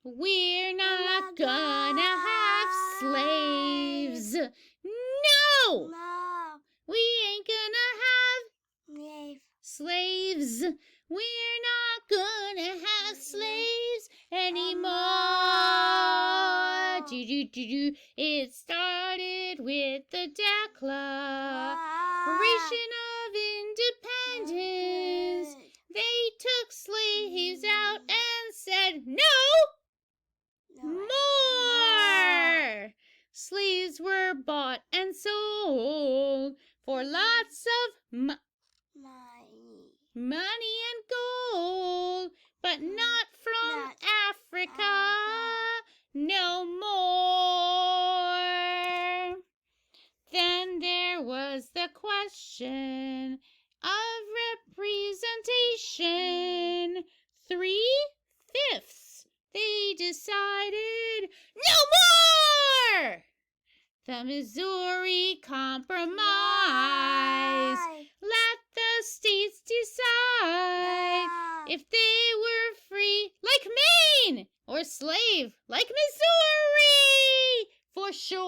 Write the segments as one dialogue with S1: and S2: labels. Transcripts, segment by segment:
S1: We're not gonna have slaves. No!
S2: No.
S1: We ain't gonna have
S2: Slave.
S1: slaves. We're not gonna have slaves anymore. It started with the Declaration of Independence. They took slaves out and said, no more. Slaves were bought and sold for lots of money and gold, but not from Africa no more. Then there was the question of representation. 3/5. They decided no more. The Missouri Compromise. Let the states decide if they were free like Maine or slave like Missouri for sure.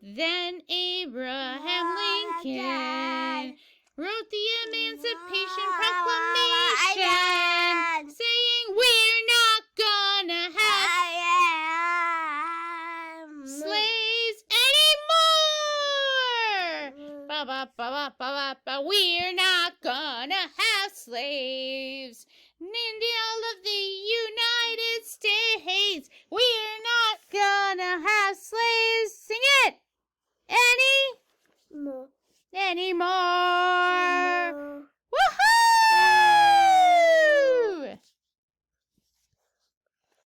S1: Then Abraham Lincoln wrote the Emancipation Proclamation, saying we're not gonna have slaves anymore. We're not gonna have slaves in all of the United States. We're not gonna have slaves. Sing it. Anymore.